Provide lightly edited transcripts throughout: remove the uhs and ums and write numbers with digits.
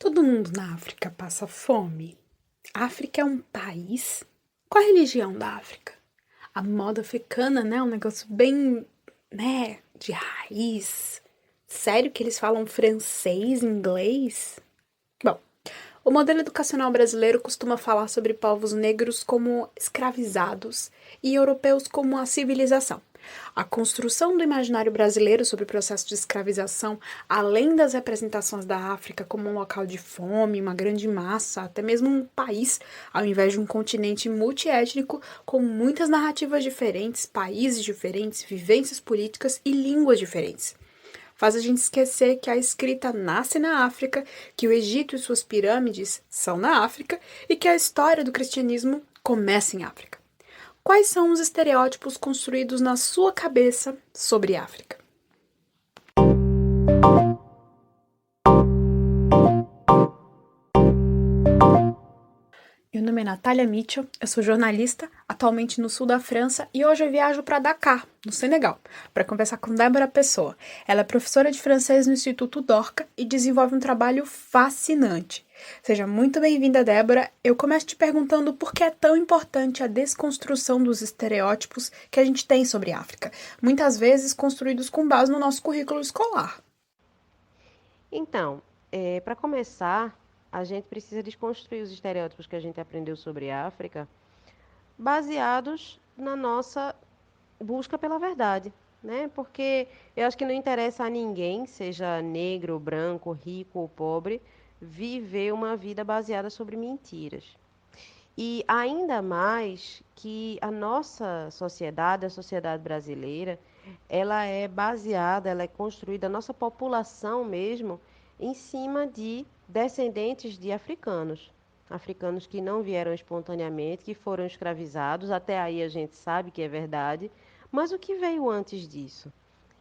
Todo mundo na África passa fome. A África é um país? Qual a religião da África? A moda africana, né? Um negócio bem, né? De raiz. Sério que eles falam francês, inglês? Bom, o modelo educacional brasileiro costuma falar sobre povos negros como escravizados e europeus como a civilização. A construção do imaginário brasileiro sobre o processo de escravização, além das representações da África como um local de fome, uma grande massa, até mesmo um país, ao invés de um continente multiétnico com muitas narrativas diferentes, países diferentes, vivências políticas e línguas diferentes, faz a gente esquecer que a escrita nasce na África, que o Egito e suas pirâmides são na África e que a história do cristianismo começa em África. Quais são os estereótipos construídos na sua cabeça sobre África? Meu nome é Natália Mitchell, eu sou jornalista, atualmente no sul da França, e hoje eu viajo para Dakar, no Senegal, para conversar com Débora Pessoa. Ela é professora de francês no Instituto Dorca e desenvolve um trabalho fascinante. Seja muito bem-vinda, Débora. Eu começo te perguntando por que é tão importante a desconstrução dos estereótipos que a gente tem sobre a África, muitas vezes construídos com base no nosso currículo escolar. Então, para começar, a gente precisa desconstruir os estereótipos que a gente aprendeu sobre a África, baseados na nossa busca pela verdade, né? Porque eu acho que não interessa a ninguém, seja negro, branco, rico ou pobre, viver uma vida baseada sobre mentiras. E ainda mais que a nossa sociedade, a sociedade brasileira, ela é baseada, ela é construída, a nossa população mesmo, em cima de descendentes de africanos. Africanos que não vieram espontaneamente, que foram escravizados, até aí a gente sabe que é verdade, mas o que veio antes disso?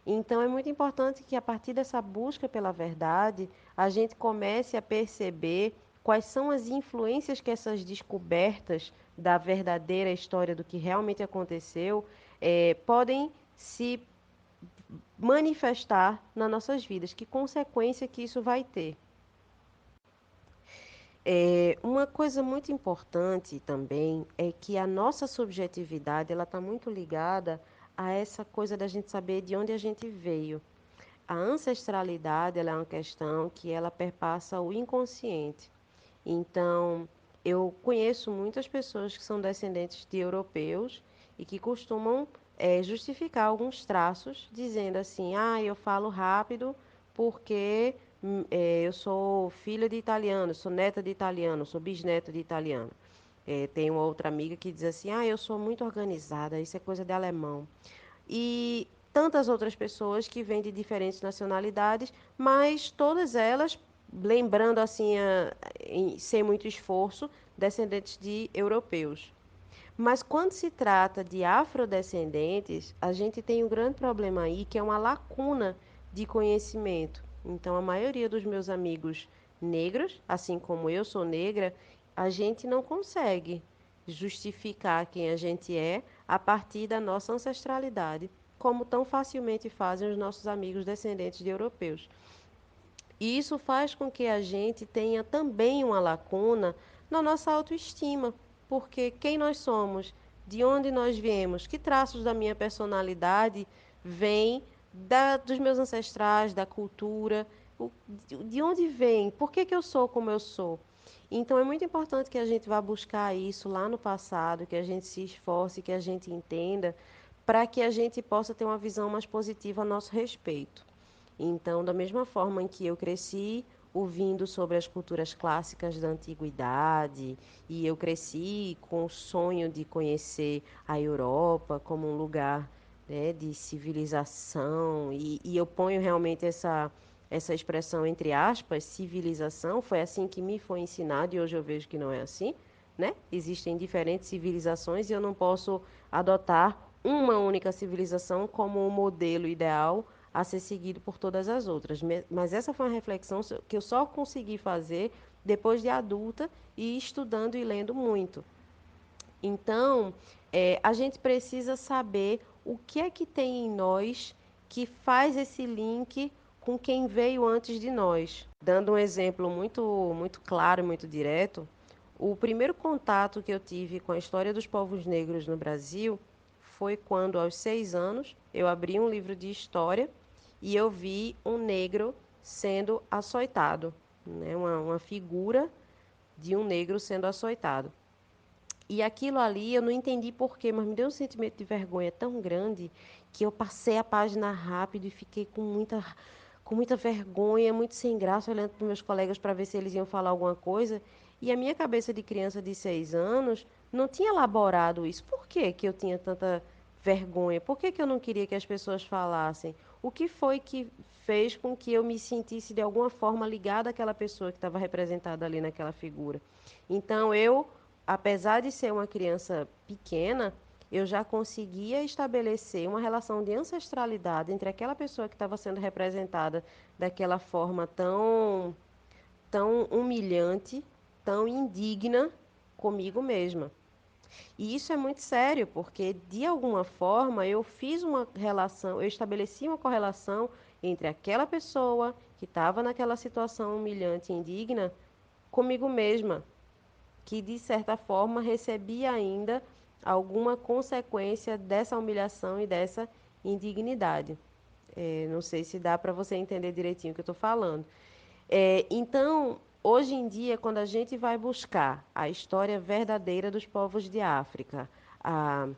Então, é muito importante que, a partir dessa busca pela verdade, a gente comece a perceber quais são as influências que essas descobertas da verdadeira história do que realmente aconteceu podem se manifestar nas nossas vidas, que consequência que isso vai ter. Uma coisa muito importante também é que a nossa subjetividade ela está muito ligada a essa coisa da gente saber de onde a gente veio. A ancestralidade ela é uma questão que ela perpassa o inconsciente. Então, eu conheço muitas pessoas que são descendentes de europeus e que costumam justificar alguns traços, dizendo assim: ah, eu falo rápido porque eu sou filha de italiano, sou neta de italiano, sou bisneta de italiano. Tem uma outra amiga que diz assim: ah, eu sou muito organizada, isso é coisa de alemão. E tantas outras pessoas que vêm de diferentes nacionalidades, mas todas elas, lembrando assim, sem muito esforço, descendentes de europeus. Mas quando se trata de afrodescendentes, a gente tem um grande problema aí, que é uma lacuna de conhecimento. Então, a maioria dos meus amigos negros, assim como eu sou negra, a gente não consegue justificar quem a gente é a partir da nossa ancestralidade, como tão facilmente fazem os nossos amigos descendentes de europeus. E isso faz com que a gente tenha também uma lacuna na nossa autoestima, porque quem nós somos, de onde nós viemos, que traços da minha personalidade vêm dos meus ancestrais, da cultura, de onde vem, por que, que eu sou como eu sou. Então é muito importante que a gente vá buscar isso lá no passado, que a gente se esforce, que a gente entenda, para que a gente possa ter uma visão mais positiva a nosso respeito. Então, da mesma forma em que eu cresci ouvindo sobre as culturas clássicas da antiguidade, e eu cresci com o sonho de conhecer a Europa como um lugar, né, de civilização, e eu ponho realmente essa expressão entre aspas, civilização, foi assim que me foi ensinado e hoje eu vejo que não é assim, né? Existem diferentes civilizações e eu não posso adotar uma única civilização como um modelo ideal a ser seguido por todas as outras. Mas essa foi uma reflexão que eu só consegui fazer depois de adulta e estudando e lendo muito. Então, a gente precisa saber o que é que tem em nós que faz esse link com quem veio antes de nós. Dando um exemplo muito claro e muito direto, o primeiro contato que eu tive com a história dos povos negros no Brasil foi quando, aos 6 anos, eu abri um livro de história e eu vi um negro sendo açoitado, né? Uma figura de um negro sendo açoitado. E aquilo ali eu não entendi porquê, mas me deu um sentimento de vergonha tão grande que eu passei a página rápido e fiquei com muita vergonha, muito sem graça, olhando para meus colegas para ver se eles iam falar alguma coisa. E a minha cabeça de criança de 6 anos não tinha elaborado isso. Por que que eu tinha tanta vergonha? Por que que eu não queria que as pessoas falassem? O que foi que fez com que eu me sentisse de alguma forma ligada àquela pessoa que estava representada ali naquela figura? Então eu, apesar de ser uma criança pequena, eu já conseguia estabelecer uma relação de ancestralidade entre aquela pessoa que estava sendo representada daquela forma tão humilhante, tão indigna comigo mesma. E isso é muito sério, porque de alguma forma eu fiz uma relação, eu estabeleci uma correlação entre aquela pessoa que estava naquela situação humilhante e indigna comigo mesma, que de certa forma recebia ainda alguma consequência dessa humilhação e dessa indignidade. Não sei se dá para você entender direitinho o que eu estou falando. Então, hoje em dia, quando a gente vai buscar a história verdadeira dos povos de África, a,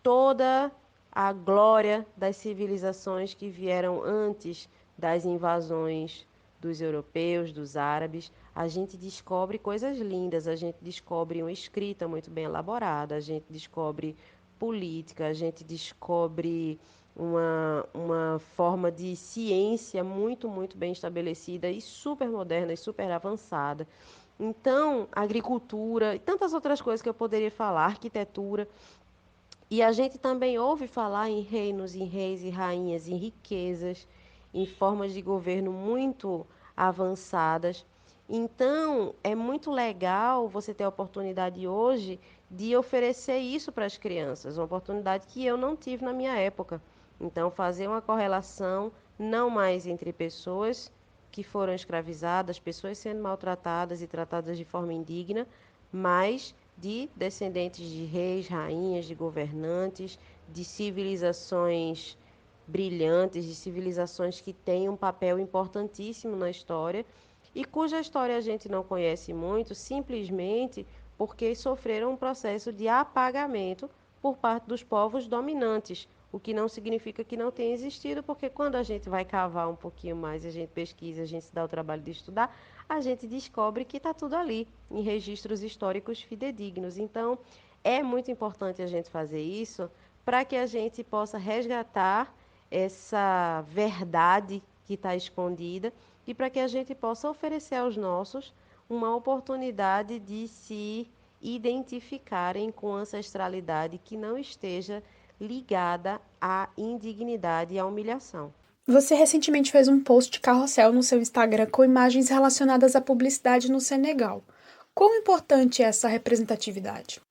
toda a glória das civilizações que vieram antes das invasões dos europeus, dos árabes, a gente descobre coisas lindas, a gente descobre uma escrita muito bem elaborada, a gente descobre política, a gente descobre uma forma de ciência muito bem estabelecida e super moderna e super avançada. Então, agricultura e tantas outras coisas que eu poderia falar, arquitetura. E a gente também ouve falar em reinos, em reis e rainhas, em riquezas, em formas de governo muito avançadas. Então, é muito legal você ter a oportunidade hoje de oferecer isso para as crianças, uma oportunidade que eu não tive na minha época. Então, fazer uma correlação não mais entre pessoas que foram escravizadas, pessoas sendo maltratadas e tratadas de forma indigna, mas de descendentes de reis, rainhas, de governantes, de civilizações brilhantes, de civilizações que têm um papel importantíssimo na história e cuja história a gente não conhece muito, simplesmente porque sofreram um processo de apagamento por parte dos povos dominantes, o que não significa que não tenha existido, porque quando a gente vai cavar um pouquinho mais, a gente pesquisa, a gente se dá o trabalho de estudar, a gente descobre que está tudo ali, em registros históricos fidedignos. Então, é muito importante a gente fazer isso para que a gente possa resgatar essa verdade que está escondida e para que a gente possa oferecer aos nossos uma oportunidade de se identificarem com ancestralidade que não esteja ligada à indignidade e à humilhação. Você recentemente fez um post de carrossel no seu Instagram com imagens relacionadas à publicidade no Senegal. Quão importante é essa representatividade?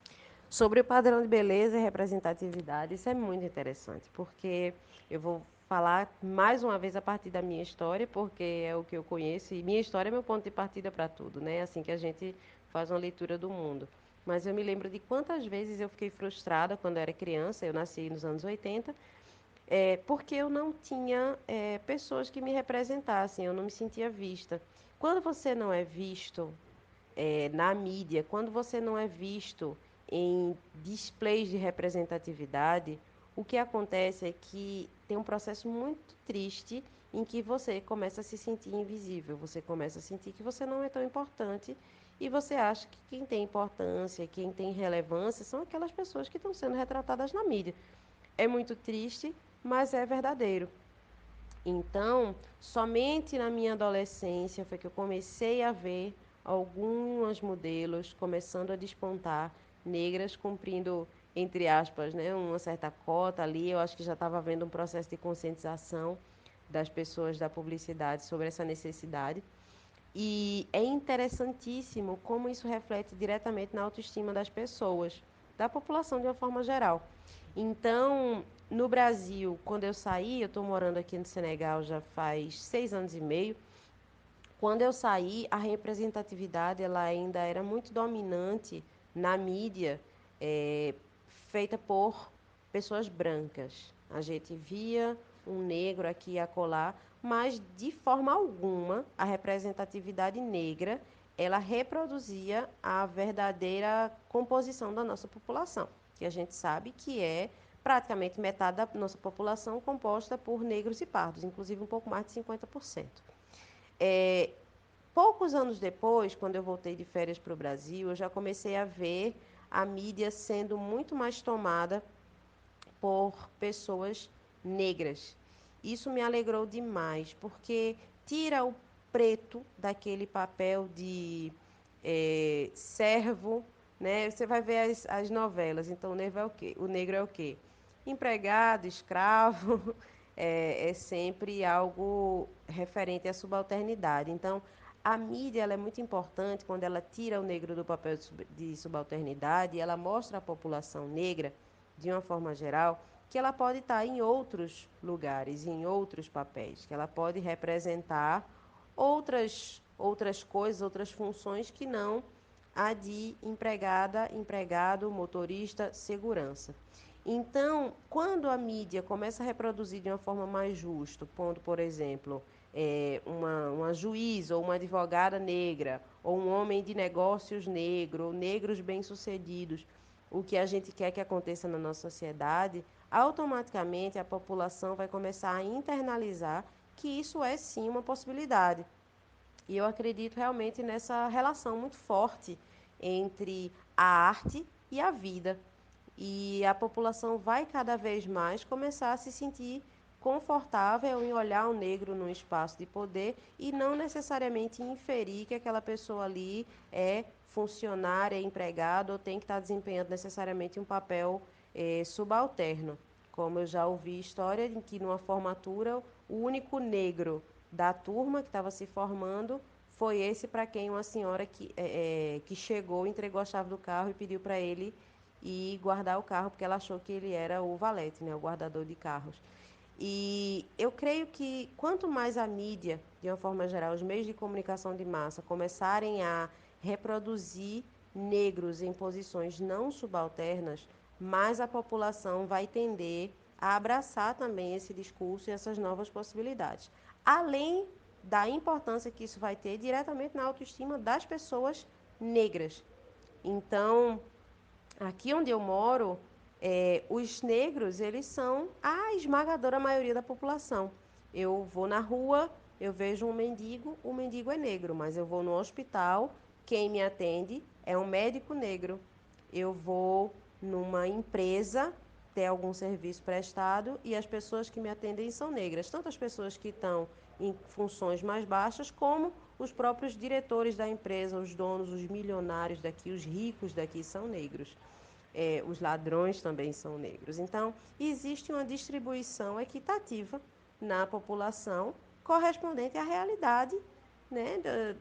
Sobre o padrão de beleza e representatividade, isso é muito interessante, porque eu vou falar mais uma vez a partir da minha história, porque é o que eu conheço, e minha história é meu ponto de partida para tudo, né? Assim que a gente faz uma leitura do mundo. Mas eu me lembro de quantas vezes eu fiquei frustrada quando era criança, eu nasci nos anos 80, porque eu não tinha pessoas que me representassem, eu não me sentia vista. Quando você não é visto na mídia, quando você não é visto em displays de representatividade, o que acontece é que tem um processo muito triste em que você começa a se sentir invisível, você começa a sentir que você não é tão importante e você acha que quem tem importância, quem tem relevância são aquelas pessoas que estão sendo retratadas na mídia. É muito triste, mas é verdadeiro. Então, somente na minha adolescência foi que eu comecei a ver algumas modelos começando a despontar, negras cumprindo, entre aspas, né, uma certa cota ali. Eu acho que já estava havendo um processo de conscientização das pessoas da publicidade sobre essa necessidade. E é interessantíssimo como isso reflete diretamente na autoestima das pessoas, da população de uma forma geral. Então, No Brasil, quando eu saí, eu estou morando aqui no Senegal já faz 6 anos e meio. Quando eu saí, a representatividade ela ainda era muito dominante na mídia, eh, feita por pessoas brancas. A gente via um negro aqui e acolá, mas de forma alguma a representatividade negra ela reproduzia a verdadeira composição da nossa população, que a gente sabe que é praticamente metade da nossa população composta por negros e pardos, inclusive um pouco mais de 50%. É, poucos anos depois, quando eu voltei de férias para o Brasil, eu já comecei a ver a mídia sendo muito mais tomada por pessoas negras. Isso me alegrou demais, porque tira o preto daquele papel de servo, né? Você vai ver as novelas, então o negro é o quê? O negro é o quê? Empregado, escravo, é sempre algo referente à subalternidade. Então, a mídia ela é muito importante quando ela tira o negro do papel de subalternidade e ela mostra à população negra de uma forma geral, que ela pode estar em outros lugares, em outros papéis, que ela pode representar outras coisas, outras funções que não a de empregada, empregado, motorista, segurança. Então, quando a mídia começa a reproduzir de uma forma mais justa, pondo, por exemplo, uma juíza ou uma advogada negra, ou um homem de negócios negro, ou negros bem-sucedidos, o que a gente quer que aconteça na nossa sociedade, automaticamente a população vai começar a internalizar que isso é sim uma possibilidade. E eu acredito realmente nessa relação muito forte entre a arte e a vida. E a população vai cada vez mais começar a se sentir confortável em olhar o negro num espaço de poder e não necessariamente inferir que aquela pessoa ali é funcionária, é empregado ou tem que estar desempenhando necessariamente um papel subalterno. Como eu já ouvi história em que numa formatura o único negro da turma que estava se formando foi esse para quem uma senhora que chegou, entregou a chave do carro e pediu para ele ir guardar o carro, porque ela achou que ele era o valete, né, o guardador de carros. E eu creio que quanto mais a mídia, de uma forma geral, os meios de comunicação de massa começarem a reproduzir negros em posições não subalternas, mais a população vai tender a abraçar também esse discurso e essas novas possibilidades. Além da importância que isso vai ter diretamente na autoestima das pessoas negras. Então, aqui onde eu moro, os negros, eles são a esmagadora maioria da população. Eu vou na rua, eu vejo um mendigo, o mendigo é negro, mas eu vou no hospital, quem me atende é um médico negro. Eu vou numa empresa ter algum serviço prestado e as pessoas que me atendem são negras, tanto as pessoas que estão em funções mais baixas, como os próprios diretores da empresa, os donos, os milionários daqui, os ricos daqui são negros. Os ladrões também são negros. Então, existe uma distribuição equitativa na população correspondente à realidade, né,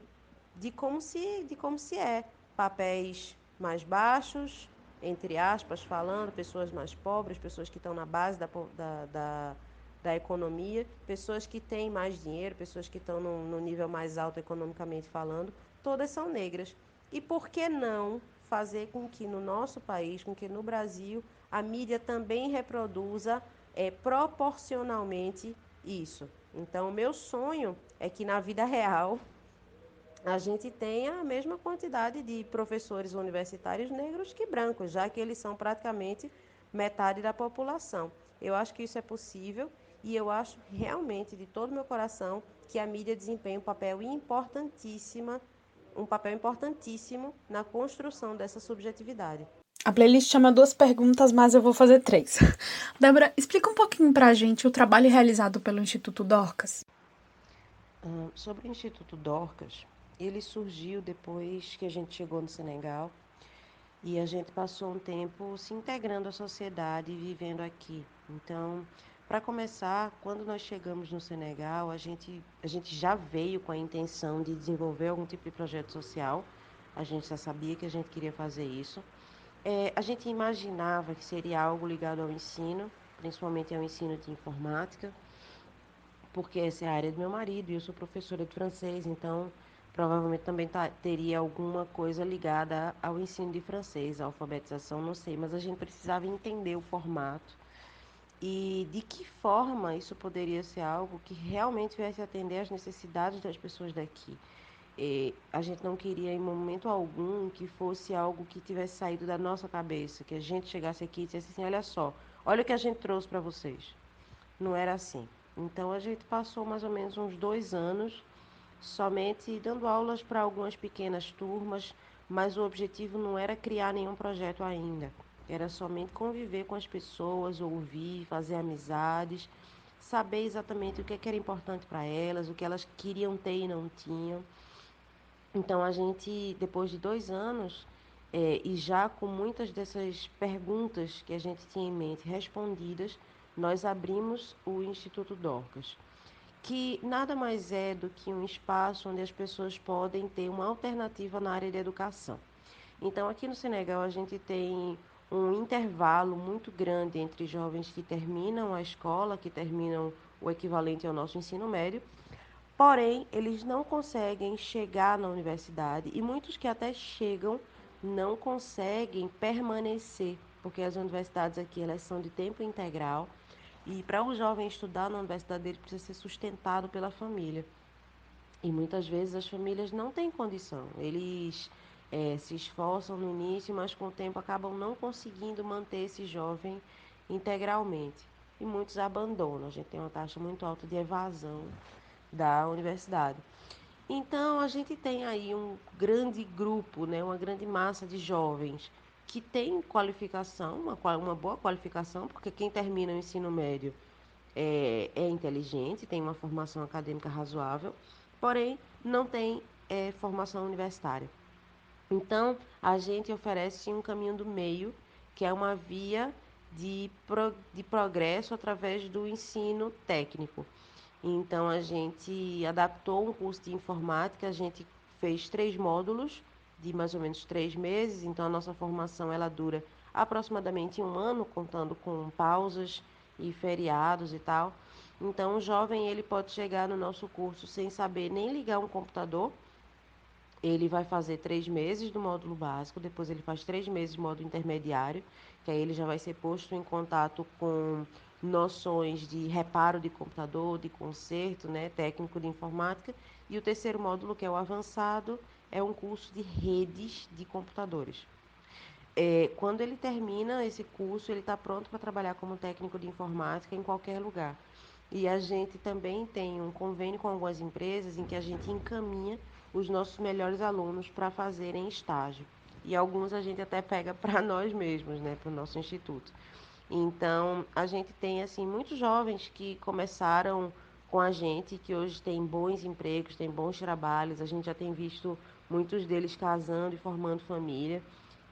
de como se é. Papéis mais baixos, entre aspas, falando, pessoas mais pobres, pessoas que estão na base da economia, pessoas que têm mais dinheiro, pessoas que estão no nível mais alto economicamente falando, todas são negras. E por que não fazer com que no nosso país, com que no Brasil, a mídia também reproduza proporcionalmente isso? Então, o meu sonho é que na vida real a gente tenha a mesma quantidade de professores universitários negros que brancos, já que eles são praticamente metade da população. Eu acho que isso é possível e eu acho realmente, de todo o meu coração, que a mídia desempenha um papel importantíssimo na construção dessa subjetividade. A playlist chama duas perguntas, mas eu vou fazer três. Débora, explica um pouquinho pra gente o trabalho realizado pelo Instituto Dorcas. Sobre o Instituto Dorcas, ele surgiu depois que a gente chegou no Senegal e a gente passou um tempo se integrando à sociedade e vivendo aqui. Então, para começar, quando nós chegamos no Senegal, a gente já veio com a intenção de desenvolver algum tipo de projeto social. A gente já sabia que a gente queria fazer isso. A gente imaginava que seria algo ligado ao ensino, principalmente ao ensino de informática, porque essa é a área do meu marido e eu sou professora de francês, então provavelmente também teria alguma coisa ligada ao ensino de francês, à alfabetização, não sei, mas a gente precisava entender o formato e de que forma isso poderia ser algo que realmente viesse atender às necessidades das pessoas daqui. A gente não queria em momento algum que fosse algo que tivesse saído da nossa cabeça, que a gente chegasse aqui e dissesse assim, olha só, olha o que a gente trouxe para vocês. Não era assim. Então a gente passou mais ou menos uns 2 anos somente dando aulas para algumas pequenas turmas, mas o objetivo não era criar nenhum projeto ainda. Era somente conviver com as pessoas, ouvir, fazer amizades, saber exatamente o que era importante para elas, o que elas queriam ter e não tinham. Então a gente, depois de 2 anos, e já com muitas dessas perguntas que a gente tinha em mente respondidas, nós abrimos o Instituto Dorcas, que nada mais é do que um espaço onde as pessoas podem ter uma alternativa na área de educação. Então, aqui no Senegal, a gente tem um intervalo muito grande entre jovens que terminam a escola, que terminam o equivalente ao nosso ensino médio, porém, eles não conseguem chegar na universidade e muitos que até chegam não conseguem permanecer, porque as universidades aqui elas são de tempo integral e para um jovem estudar na universidade ele precisa ser sustentado pela família. E muitas vezes as famílias não têm condição. Eles se esforçam no início, mas com o tempo acabam não conseguindo manter esse jovem integralmente. E muitos abandonam. A gente tem uma taxa muito alta de evasão da universidade. Então, a gente tem aí um grande grupo, né, uma grande massa de jovens que tem qualificação, uma boa qualificação, porque quem termina o ensino médio é inteligente, tem uma formação acadêmica razoável, porém não tem formação universitária. Então, a gente oferece um caminho do meio, que é uma via de progresso através do ensino técnico. Então, a gente adaptou um curso de informática, a gente fez 3 módulos de mais ou menos 3 meses. Então, a nossa formação ela dura aproximadamente um ano, contando com pausas e feriados e tal. Então, o jovem ele pode chegar no nosso curso sem saber nem ligar um computador. Ele vai fazer 3 meses do módulo básico, depois ele faz 3 meses de módulo intermediário, que aí ele já vai ser posto em contato com noções de reparo de computador, de conserto, né, técnico de informática. E o terceiro módulo, que é o avançado, é um curso de redes de computadores. Quando ele termina esse curso, ele está pronto para trabalhar como técnico de informática em qualquer lugar. E a gente também tem um convênio com algumas empresas em que a gente encaminha os nossos melhores alunos para fazerem estágio. E alguns a gente até pega para nós mesmos, né, para o nosso instituto. Então, a gente tem assim muitos jovens que começaram com a gente, que hoje têm bons empregos, têm bons trabalhos. A gente já tem visto muitos deles casando e formando família,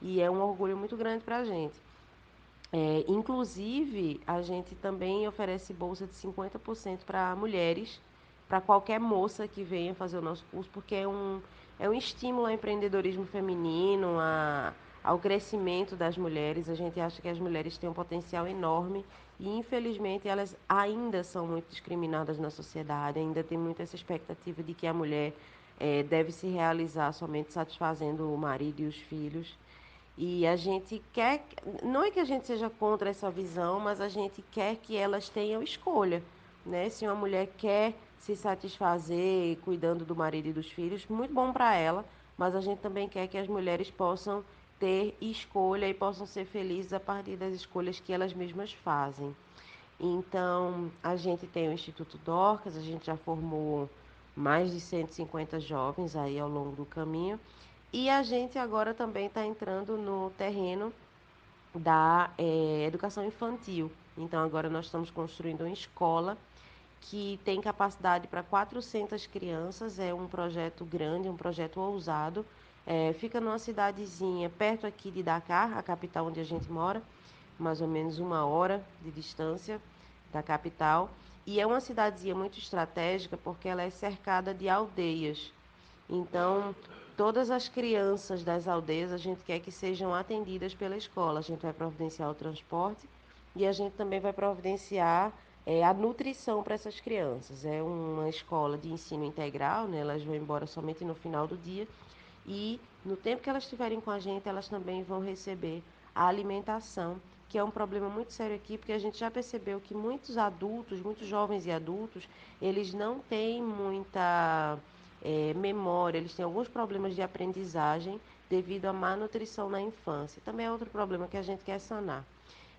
e é um orgulho muito grande para a gente. Inclusive, a gente também oferece bolsa de 50% para mulheres, para qualquer moça que venha fazer o nosso curso, porque é um estímulo ao empreendedorismo feminino, ao crescimento das mulheres. A gente acha que as mulheres têm um potencial enorme e, infelizmente, elas ainda são muito discriminadas na sociedade, ainda tem muito essa expectativa de que a mulher deve se realizar somente satisfazendo o marido e os filhos. E a gente quer, não é que a gente seja contra essa visão, mas a gente quer que elas tenham escolha, né? Se uma mulher quer se satisfazer cuidando do marido e dos filhos, muito bom para ela, mas a gente também quer que as mulheres possam ter escolha e possam ser felizes a partir das escolhas que elas mesmas fazem. Então, a gente tem o Instituto Dorcas, a gente já formou mais de 150 jovens aí ao longo do caminho. E a gente agora também está entrando no terreno da educação infantil. Então, agora nós estamos construindo uma escola que tem capacidade para 400 crianças. É um projeto grande, um projeto ousado. Fica numa cidadezinha perto aqui de Dakar, a capital onde a gente mora, mais ou menos 1 hora de distância da capital. E é uma cidadezinha muito estratégica porque ela é cercada de aldeias. Então, todas as crianças das aldeias a gente quer que sejam atendidas pela escola. A gente vai providenciar o transporte e a gente também vai providenciar a nutrição para essas crianças. É uma escola de ensino integral, né? Elas vão embora somente no final do dia e no tempo que elas estiverem com a gente, elas também vão receber a alimentação, que é um problema muito sério aqui, porque a gente já percebeu que muitos adultos, muitos jovens e adultos, eles não têm muita memória, eles têm alguns problemas de aprendizagem devido à má nutrição na infância. Também é outro problema que a gente quer sanar.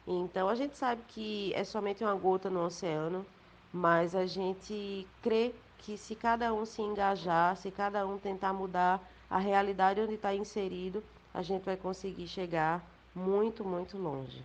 Então, a gente sabe que é somente uma gota no oceano, mas a gente crê que se cada um se engajar, se cada um tentar mudar a realidade onde está inserido, a gente vai conseguir chegar muito, muito longe.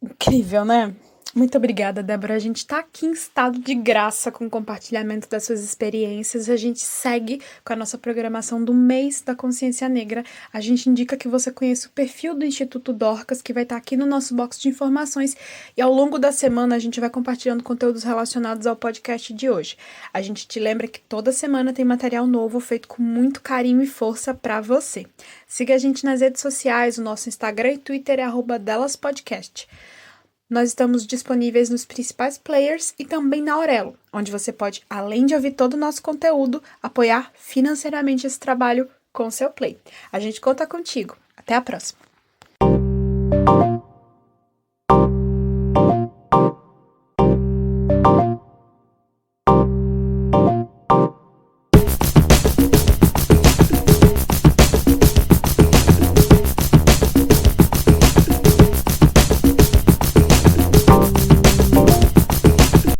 Incrível, né? Muito obrigada, Débora. A gente tá aqui em estado de graça com o compartilhamento das suas experiências. A gente segue com a nossa programação do mês da consciência negra. A gente indica que você conheça o perfil do Instituto Dorcas, que vai estar aqui no nosso box de informações. E ao longo da semana a gente vai compartilhando conteúdos relacionados ao podcast de hoje. A gente te lembra que toda semana tem material novo feito com muito carinho e força para você. Siga a gente nas redes sociais, o nosso Instagram e Twitter é @delaspodcast. Nós estamos disponíveis nos principais players e também na Aurelo, onde você pode, além de ouvir todo o nosso conteúdo, apoiar financeiramente esse trabalho com o seu play. A gente conta contigo. Até a próxima!